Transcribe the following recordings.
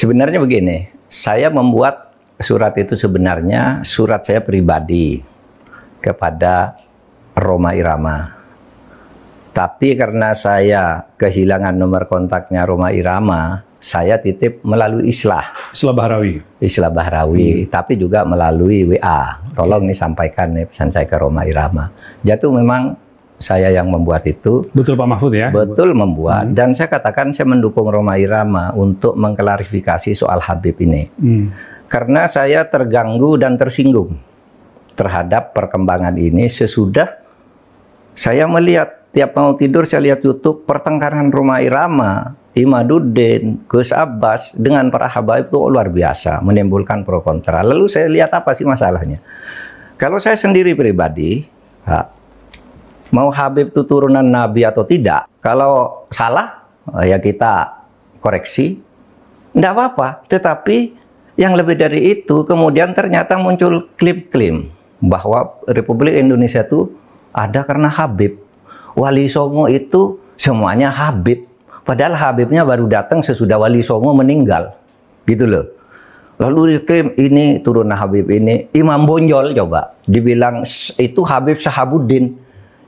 Sebenarnya begini, saya membuat surat itu sebenarnya surat saya pribadi kepada Rhoma Irama. Tapi karena saya kehilangan nomor kontaknya Rhoma Irama, saya titip melalui Islah Bahrawi, tapi juga melalui WA. Tolong nih sampaikan nih pesan saya ke Rhoma Irama. Jatuh memang saya yang membuat itu. Betul Pak Mahfud ya? Betul membuat. Dan saya katakan saya mendukung Rhoma Irama untuk mengklarifikasi soal Habib ini. Karena saya terganggu dan tersinggung terhadap perkembangan ini sesudah saya melihat tiap mau tidur saya lihat YouTube pertengkaran Rhoma Irama, Imaduddin, Gus Abbas dengan para habaib itu luar biasa, menimbulkan pro kontra. Lalu saya lihat apa sih masalahnya? Kalau saya sendiri pribadi, mau Habib itu turunan Nabi atau tidak, kalau salah ya kita koreksi, tidak apa-apa. Tetapi yang lebih dari itu, kemudian ternyata muncul klaim-klaim bahwa Republik Indonesia itu ada karena Habib. Wali Songo itu semuanya Habib. Padahal Habibnya baru datang sesudah Wali Songo meninggal. Gitu loh. Lalu diklaim ini turunan Habib ini. Imam Bonjol coba dibilang itu Habib Syahabuddin.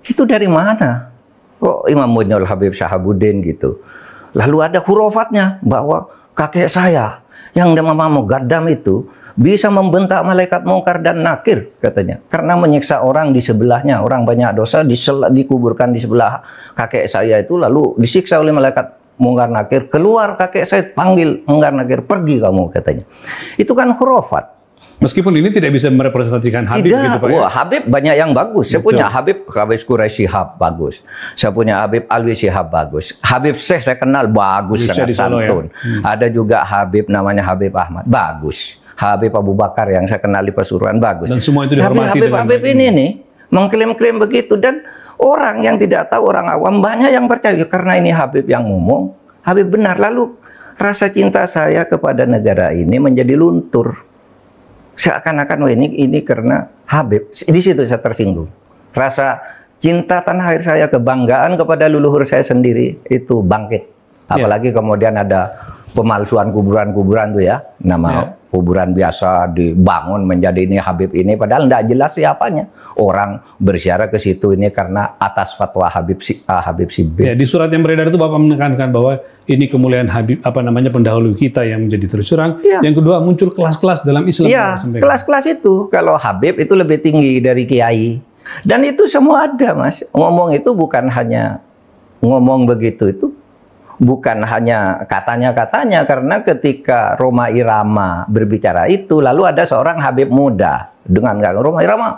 Itu dari mana? Oh, Imam Bonjol Habib Syahabuddin gitu. Lalu ada hurufatnya bahwa kakek saya yang nama Mugaddam itu bisa membentak malaikat mungkar dan nakir katanya. Karena menyiksa orang di sebelahnya, orang banyak dosa dikuburkan di sebelah kakek saya itu lalu disiksa oleh malaikat mungkar nakir. Keluar kakek saya panggil mungkar nakir, pergi kamu katanya. Itu kan khurafat. Meskipun ini tidak bisa merepresentasikan Habib gitu Pak. Wah, Habib banyak yang bagus. Saya punya Habib Quraisy Shihab bagus. Saya punya Habib Alwi Shihab bagus. Habib Syekh saya kenal bagus, sangat santun. Ya? Ada juga Habib namanya Habib Ahmad bagus. Habib Abu Bakar yang saya kenal di Pasuruan bagus. Dan semua itu dihormati. Habib ini nih mengklaim-klaim begitu dan orang yang tidak tahu, orang awam banyak yang percaya karena ini Habib yang ngomong. Habib benar. Lalu rasa cinta saya kepada negara ini menjadi luntur. Seakan-akan ini karena Habib. Di situ saya tersinggung. Rasa cinta tanah air saya, kebanggaan kepada leluhur saya sendiri itu bangkit. Apalagi kemudian ada pemalsuan kuburan-kuburan tuh ya. Nama kuburan biasa dibangun menjadi ini Habib ini. Padahal tidak jelas siapanya. Orang berziarah ke situ ini karena atas fatwa Habib Sibir. Ya, di surat yang beredar itu Bapak menekankan bahwa ini kemuliaan Habib, pendahulu kita yang menjadi terus terang. Yang kedua muncul kelas-kelas dalam Islam. Iya, kelas-kelas itu. Kalau Habib itu lebih tinggi dari Kiai. Dan itu semua ada, Mas. Ngomong itu bukan hanya ngomong begitu, itu bukan hanya katanya-katanya. Karena ketika Rhoma Irama berbicara itu, lalu ada seorang Habib muda dengan Rhoma Irama,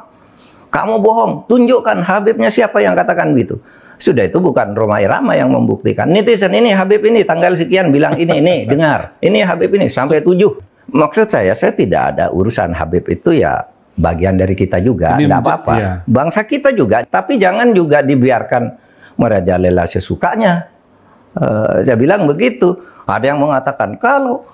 kamu bohong, tunjukkan Habibnya siapa yang katakan begitu. Sudah itu bukan Rhoma Irama yang membuktikan. Netizen ini Habib ini tanggal sekian bilang ini dengar. Ini Habib ini sampai 7. Maksud saya tidak ada urusan Habib itu ya bagian dari kita juga, tidak apa-apa. Ya. Bangsa kita juga, tapi jangan juga dibiarkan merajalela sesukanya. Saya bilang begitu. Ada yang mengatakan kalau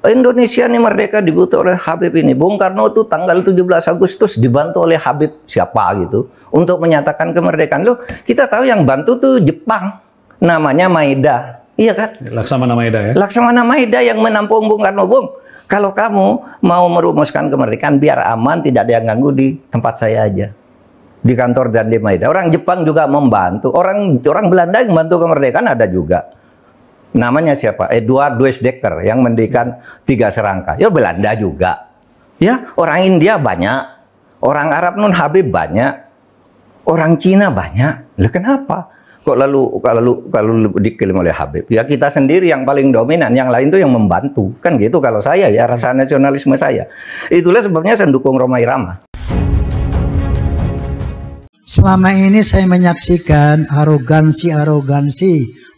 Indonesia ini merdeka dibutuhkan oleh Habib ini. Bung Karno itu tanggal 17 Agustus dibantu oleh Habib siapa gitu untuk menyatakan kemerdekaan. Loh, kita tahu yang bantu tuh Jepang, namanya Maeda. Iya kan? Laksamana Maeda ya. Laksamana Maeda yang menampung Bung Karno. Bung, kalau kamu mau merumuskan kemerdekaan biar aman, tidak ada yang ganggu di tempat saya aja. Di kantor dan di Maeda. Orang Jepang juga membantu. Orang Belanda yang membantu kemerdekaan ada juga. Namanya siapa? Eduard Weizsäcker yang mendirikan 3 serangka. Ya Belanda juga. Ya, orang India banyak. Orang Arab non Habib banyak. Orang Cina banyak. Lah kenapa? Kok kalau diklaim oleh Habib? Ya kita sendiri yang paling dominan, yang lain tuh yang membantu. Kan gitu kalau saya ya, rasa nasionalisme saya. Itulah sebabnya saya dukung Rhoma Irama. Selama ini saya menyaksikan arogansi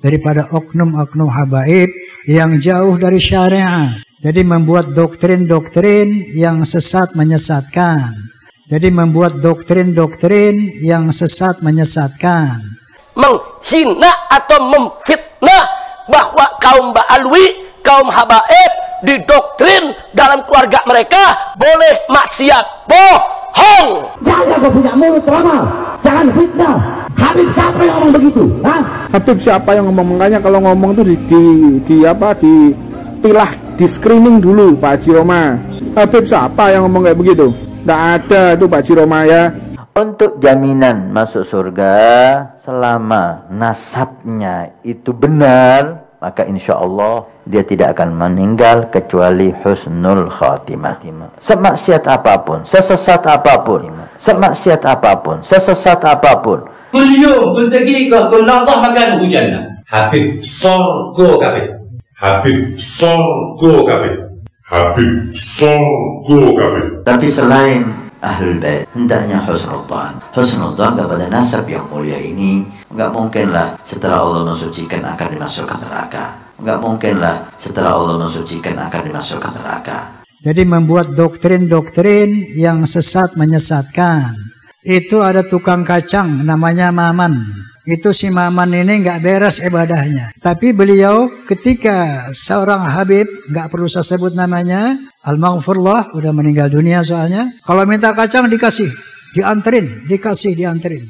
daripada oknum-oknum habaib yang jauh dari syariah. Jadi membuat doktrin-doktrin yang sesat menyesatkan. Menghina atau memfitnah bahwa kaum Ba'alwi, kaum habaib didoktrin dalam keluarga mereka boleh maksiat. Bohong. Jangan kau punya mulut ramal. Jangan fitnah. Habib siapa yang ngomong begitu? Hah? Habib siapa yang ngomong? Makanya kalau ngomong tuh ditilah di screening dulu Pak Haji Roma. Habib siapa yang ngomong kayak begitu? Nggak ada tuh Pak Haji Roma ya. Untuk jaminan masuk surga selama nasabnya itu benar, maka insya Allah dia tidak akan meninggal kecuali husnul khatimah. Semaksiat apapun, sesesat apapun, semaksiat apapun, sesesat apapun. Kul yawm, kul daqiqah, kul lahzah makanuhu jannah. Habib sorgo kabeh. Habib sorgo kabeh. Habib sorgo kabeh. Tapi selain Ahlul Bait, hendaknya husnudzan. Husnudzan kepada nasab yang mulia ini. Enggak mungkinlah setelah Allah mensucikan akan dimasukkan neraka. Enggak mungkinlah setelah Allah mensucikan akan dimasukkan neraka. Jadi membuat doktrin-doktrin yang sesat menyesatkan. Itu ada tukang kacang namanya Maman. Itu si Maman ini nggak beres ibadahnya. Tapi beliau ketika seorang Habib, nggak perlu saya sebut namanya, Al-Maghfurullah, udah meninggal dunia soalnya. Kalau minta kacang dikasih, dianterin.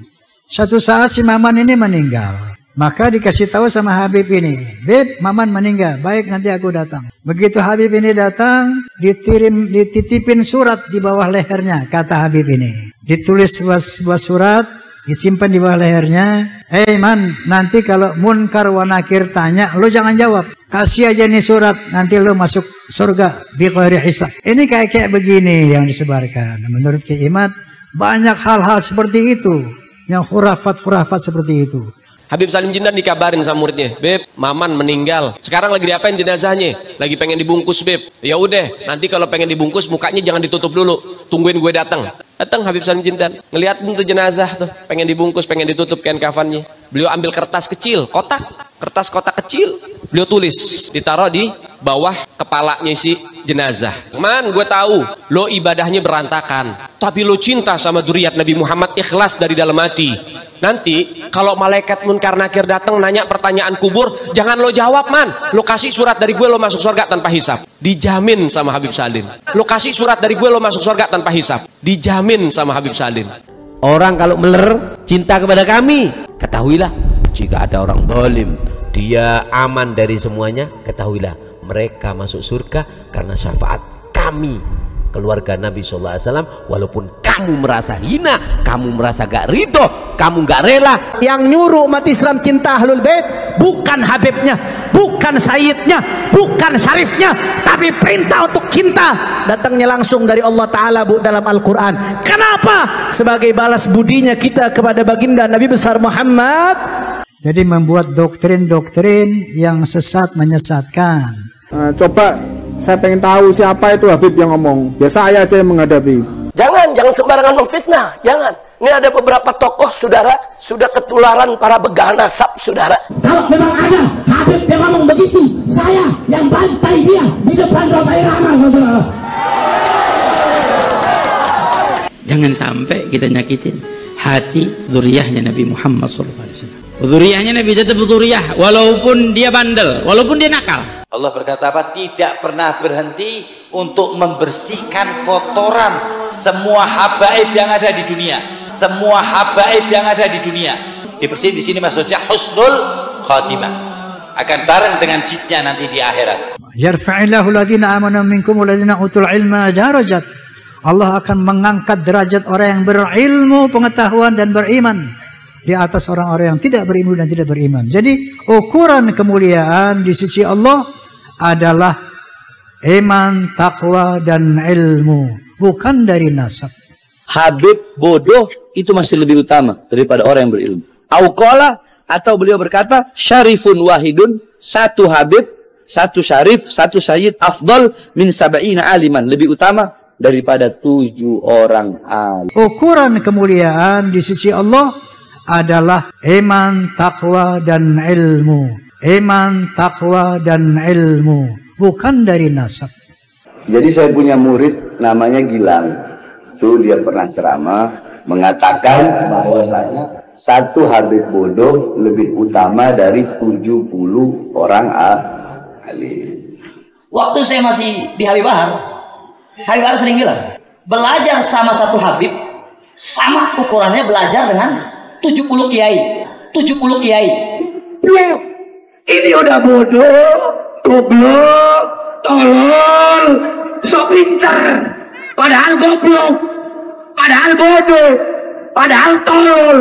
Satu saat si Maman ini meninggal. Maka dikasih tahu sama Habib ini, Bib, Maman meninggal, baik nanti aku datang. Begitu Habib ini datang, dititipin surat di bawah lehernya, kata Habib ini. Ditulis sebuah surat, disimpan di bawah lehernya. Man, nanti kalau Munkar wa Nakir tanya, lo jangan jawab. Kasih aja nih surat, nanti lo masuk surga bi ghairi hisab. Ini kayak begini yang disebarkan. Menurut Ki Imad, banyak hal-hal seperti itu, yang khurafat seperti itu. Habib Salim Jindan dikabarin sama muridnya, Beb, Maman meninggal. Sekarang lagi diapain jenazahnya? Lagi pengen dibungkus, Beb. Ya udah, nanti kalau pengen dibungkus mukanya jangan ditutup dulu. Tungguin gue datang. Datang Habib Salim Jindan, ngelihat tuh jenazah tuh, pengen dibungkus, pengen ditutup kain kafannya. Beliau ambil kertas kecil, kertas kotak kecil. Beliau tulis, ditaruh di bawah kepalanya si jenazah. Man, gue tahu lo ibadahnya berantakan, tapi lo cinta sama dzurriyyat Nabi Muhammad, ikhlas dari dalam hati. Nanti kalau malaikat Munkar Nakir datang nanya pertanyaan kubur, jangan lo jawab, man. Lo kasih surat dari gue, lo masuk surga tanpa hisab. Dijamin sama Habib Salim. Lo kasih surat dari gue, lo masuk surga tanpa hisab. Dijamin sama Habib Salim. Orang kalau meler cinta kepada kami, ketahuilah jika ada orang zalim, dia aman dari semuanya, ketahuilah mereka masuk surga karena syafaat kami, keluarga Nabi SAW. Walaupun kamu merasa hina, kamu merasa gak ridho, kamu gak rela. Yang nyuruh umat Islam cinta Ahlul Bait bukan Habibnya, bukan Sayyidnya, bukan Syarifnya, tapi perintah untuk cinta datangnya langsung dari Allah Ta'ala, Bu, dalam Al-Quran. Kenapa? Sebagai balas budinya kita kepada baginda Nabi besar Muhammad. Jadi membuat doktrin-doktrin yang sesat menyesatkan. Coba saya pengen tahu siapa itu Habib yang ngomong. Ya saya aja yang menghadapi. Jangan sembarangan memfitnah, jangan. Ini ada beberapa tokoh, saudara, sudah ketularan para begal nasab, saudara. Kalau memang ada Habib yang ngomong begitu, saya yang bantai dia di depan Romai Rama, saudara. Jangan sampai kita nyakitin hati dzurriyyahnya Nabi Muhammad SAW. Dzurriyyahnya Nabi tetap dzurriyyah, walaupun dia bandel, walaupun dia nakal. Allah berkata apa? Tidak pernah berhenti untuk membersihkan kotoran semua habaib yang ada di dunia. Semua habaib yang ada di dunia dibersihin. Di sini maksudnya husnul khatimah, akan bareng dengan jidnya nanti di akhirat. Yarfa'illahu alladhina amanu minkum walladhina utul ilma darajat. Allah akan mengangkat derajat orang yang berilmu, pengetahuan dan beriman di atas orang-orang yang tidak berilmu dan tidak beriman. Jadi ukuran kemuliaan di sisi Allah adalah iman, takwa dan ilmu, bukan dari nasab. Habib bodoh itu masih lebih utama daripada orang yang berilmu. Auqala, atau beliau berkata syarifun wahidun, satu habib, satu syarif, satu sayyid afdal min sab'ina aliman, lebih utama daripada 7 orang alim. Ukuran kemuliaan di sisi Allah adalah iman, takwa dan ilmu. Iman, takwa dan ilmu, bukan dari nasab. Jadi saya punya murid namanya Gilang. Itu dia pernah ceramah mengatakan bahwasanya satu habib bodoh lebih utama dari 70 orang alim. Waktu saya masih di Habib Bahar sering bilang, belajar sama satu habib sama ukurannya belajar dengan 70 kiai. 70 kiai. Ini udah bodoh, goblok, tolol, sok pinter, padahal goblok, padahal bodoh, padahal tolol.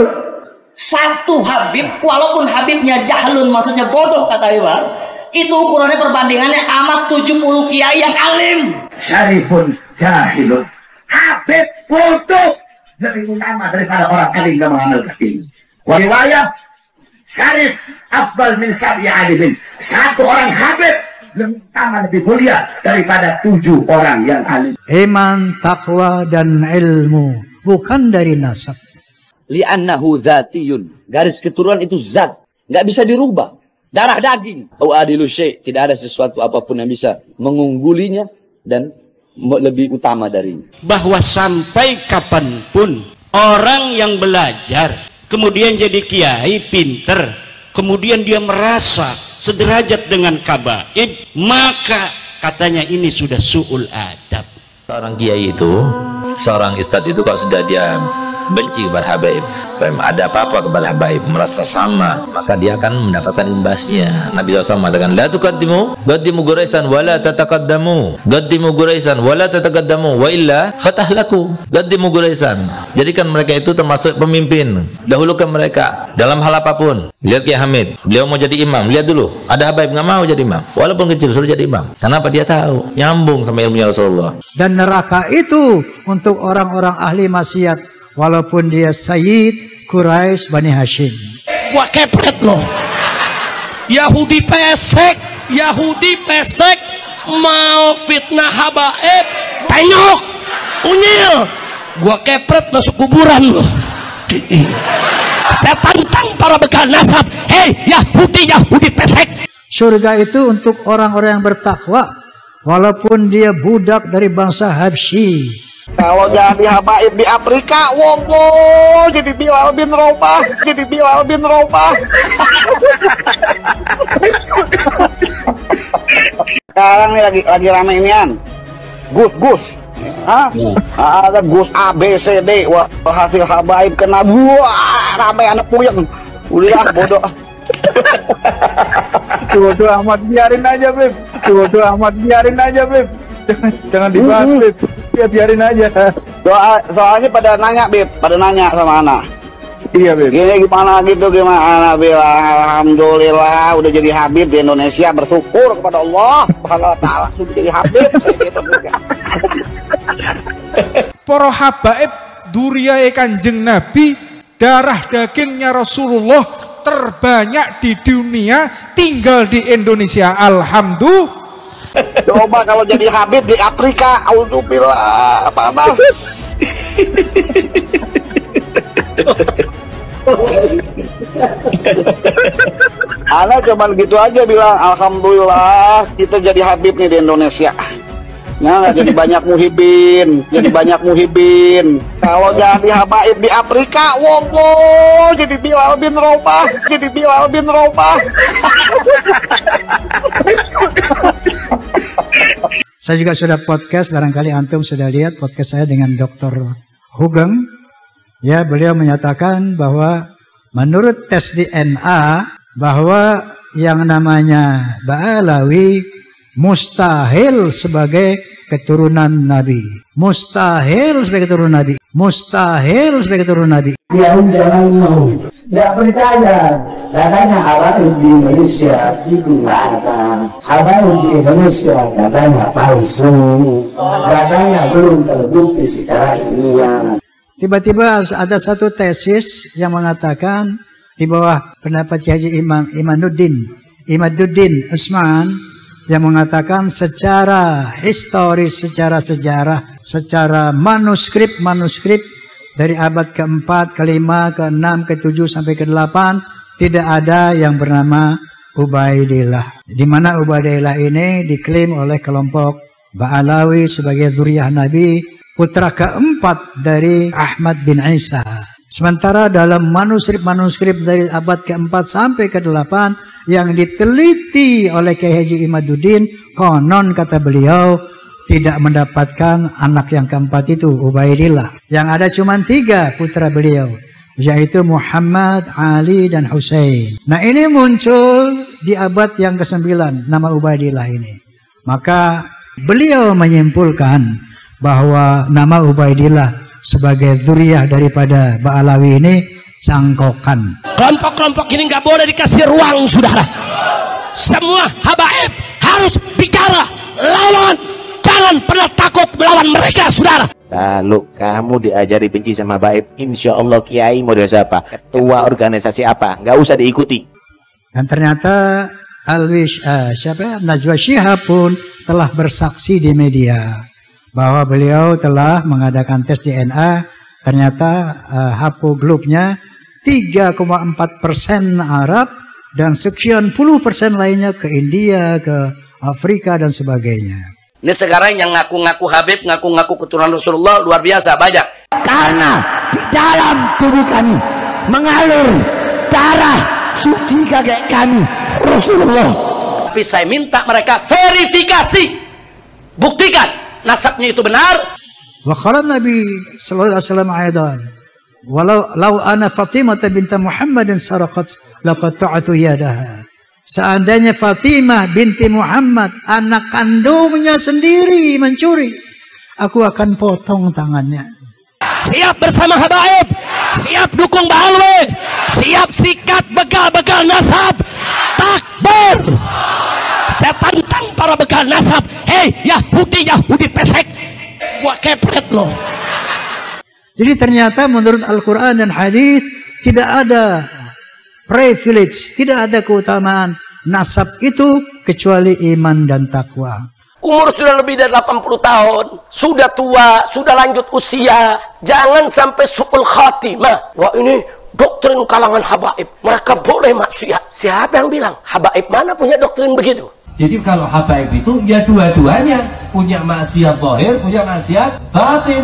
Satu Habib, walaupun Habibnya jahlun, maksudnya bodoh kata Iwan, itu ukurannya perbandingannya amat 70 kiai yang alim. Syarifun jahilun, Habib bodoh lebih utama daripada orang alim yang mengamalkan ini. Riwayat Syarif afdal min sab'i alimin. Satu orang Habib lebih utama, lebih mulia daripada 7 orang yang alim. Iman, takwa, dan ilmu bukan dari nasab. Li'annahu dzatiyun. Garis keturunan itu zat, nggak bisa dirubah. Darah daging. Au adilu syai', tidak ada sesuatu apapun yang bisa mengunggulinya dan lebih utama darinya. Bahwa sampai kapanpun orang yang belajar kemudian jadi kiai pinter, kemudian dia merasa sederajat dengan kabaib, maka katanya ini sudah su'ul adab. Seorang kiai itu, seorang ustadz itu kalau sudah dia benci kepada habaib, ada apa-apa kepada habaib, merasa sama, maka dia akan mendapatkan imbasnya. Nabi SAW mengatakan, la tuqaddimu Quraisan wa la tataqaddamu, qaddimu Quraisan wa la tataqaddamu, wa illa fatahlaku. Qaddimu Quraisan, jadikan mereka itu termasuk pemimpin, dahulukan mereka dalam hal apapun. Lihat Kiai Hamid, beliau mau jadi imam, lihat dulu, ada habaib nggak mau jadi imam, walaupun kecil suruh jadi imam. Kenapa? Dia tahu, nyambung sama ilmunya Rasulullah. Dan neraka itu untuk orang-orang ahli maksiat, walaupun dia Sayyid Quraisy Bani Hashim. Gua kepret loh. Yahudi pesek mau fitnah habaib, penyok, unyil. Gua kepret masuk kuburan loh. Saya tantang para bekal nasab. Hei Yahudi pesek. Surga itu untuk orang-orang yang bertakwa, walaupun dia budak dari bangsa Habsyi. Kalau jadi habaib di Afrika, wogo, jadi Bilal bin Rabah. Sekarang nih lagi rame inian, Gus, ada Gus A, B, C, D, wah hasil habaib kena buah, rame anak puyeng, udah bodoh. Bodoh amat, biarin aja, Beb. Jangan dibahas, Beb. Ya biarin aja. Soalnya pada nanya sama anak. Iya, Beb. Gini gimana bilang alhamdulillah udah jadi habib di Indonesia, bersyukur kepada Allah Taala sudah jadi habib. Para habaib duriyae Kanjeng Nabi, darah dagingnya Rasulullah terbanyak di dunia, tinggal di Indonesia. Alhamdulillah. Coba kalau jadi habib di Afrika, auzubillah, panas. Ana cuman gitu aja bilang, alhamdulillah kita jadi habib nih di Indonesia. Nah, jadi banyak muhibin. Kalau jadi habaib di Afrika, wogo, jadi Bilal bin Rabah. Saya juga sudah podcast, barangkali antum sudah lihat podcast saya dengan Dr. Hugeng. Ya, beliau menyatakan bahwa menurut tes DNA bahwa yang namanya Ba'alawi mustahil sebagai keturunan Nabi. Mustahil sebagai keturunan Nabi. Ya jangan mau. Tidak percaya. Katanya habaib di Indonesia itu nggak ada. Habaib di Indonesia katanya palsu. Katanya belum terbukti secara ilmiah. Tiba-tiba ada satu tesis yang mengatakan di bawah pendapat Haji Imaduddin Usman yang mengatakan secara historis, secara sejarah, secara manuskrip dari abad ke-4, ke-5, ke-6, ke-7 sampai ke-8 tidak ada yang bernama Ubaidillah. Di mana Ubaidillah ini diklaim oleh kelompok Ba'alawi sebagai dzurriyyah Nabi, putra ke-4 dari Ahmad bin Isa. Sementara dalam manuskrip dari abad ke-4 sampai ke-8 yang diteliti oleh Kiai Haji Imaduddin, konon kata beliau tidak mendapatkan anak yang ke-4 itu, Ubaidillah. Yang ada cuma 3 putra beliau, yaitu Muhammad, Ali, dan Husain. Nah, ini muncul di abad yang ke-9 nama Ubaidillah ini. Maka beliau menyimpulkan bahwa nama Ubaidillah sebagai dzurriyyah daripada Ba'alawi ini cangkokan. Kelompok-kelompok ini nggak boleh dikasih ruang, saudara. Semua habaib harus bicara, lawan, jangan pernah takut melawan mereka, saudara. Kalau kamu diajari benci sama habaib, insya Allah kiai model siapa, ketua organisasi apa, nggak usah diikuti. Dan ternyata Najwa Shihab pun telah bersaksi di media bahwa beliau telah mengadakan tes DNA. Ternyata haplogrup-nya 3,4% Arab dan sekian puluh persen lainnya ke India, ke Afrika dan sebagainya. Ini sekarang yang ngaku-ngaku Habib, ngaku-ngaku keturunan Rasulullah luar biasa banyak. Karena di dalam tubuh kami mengalir darah suci kakek kami Rasulullah. Tapi saya minta mereka verifikasi, buktikan nasabnya itu benar. Wa qala Nabi sallallahu alaihi wasallam aidan, walau ana Fatimah binti Muhammadin saraqat laqata'tu yadaha. Seandainya Fatimah binti Muhammad, anak kandungnya sendiri mencuri, aku akan potong tangannya. Siap bersama habaib, siap dukung Ba'alwi, siap sikat bekal-bekal nasab. Takbir. Saya tantang para bekal nasab. Hei Yahudi pesek, gua kepret loh. Jadi ternyata menurut Al-Quran dan hadis tidak ada privilege, tidak ada keutamaan nasab itu kecuali iman dan takwa. Umur sudah lebih dari 80 tahun, sudah tua, sudah lanjut usia, jangan sampai su'ul khatimah. Wah, ini doktrin kalangan habaib, mereka boleh maksiat. Siapa yang bilang? Habaib mana punya doktrin begitu? Jadi kalau habaib itu ya dua-duanya, punya maksiat zahir, punya maksiat batin.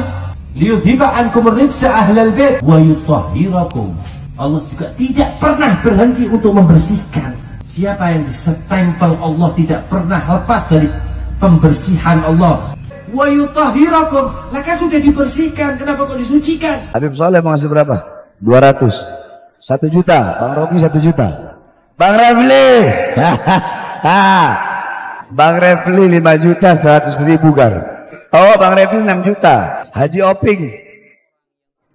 Liyudhiba ankum rijsa ahlal bait wa yutahhirakum. Allah juga tidak pernah berhenti untuk membersihkan. Siapa yang disestempel Allah tidak pernah lepas dari pembersihan Allah. Wa yutahhirakum, lah kan sudah dibersihkan, kenapa kok disucikan? Habib Soleh mau ngasih berapa? 200. 1 juta. Bang Rocky 1 juta. Bang Refli. Bang Refli 5 juta 100.000 gar. Oh, Bang Refli 6 juta. Haji Oping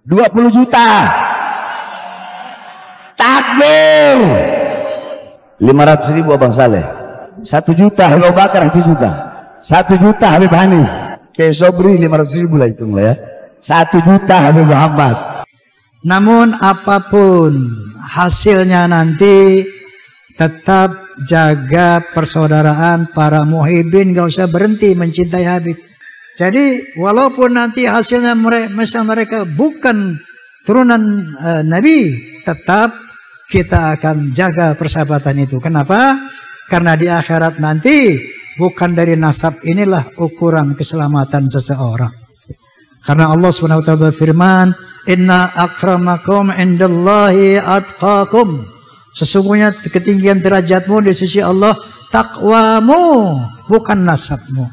20 juta. Takbir. 500.000 Abang Saleh. 1 juta Habib Abu Bakar 1 juta. 1 juta Habib Hanif. Kayak Sobri 500.000 lah hitung lah ya. 1 juta Habib Muhammad. Namun apapun hasilnya nanti tetap jaga persaudaraan para muhibin, gak usah berhenti mencintai Habib. Jadi walaupun nanti hasilnya mereka bukan turunan Nabi, tetap kita akan jaga persahabatan itu. Kenapa? Karena di akhirat nanti bukan dari nasab inilah ukuran keselamatan seseorang. Karena Allah SWT berfirman, inna akramakum indallahi atqakum. Sesungguhnya ketinggian derajatmu di sisi Allah takwamu, bukan nasabmu.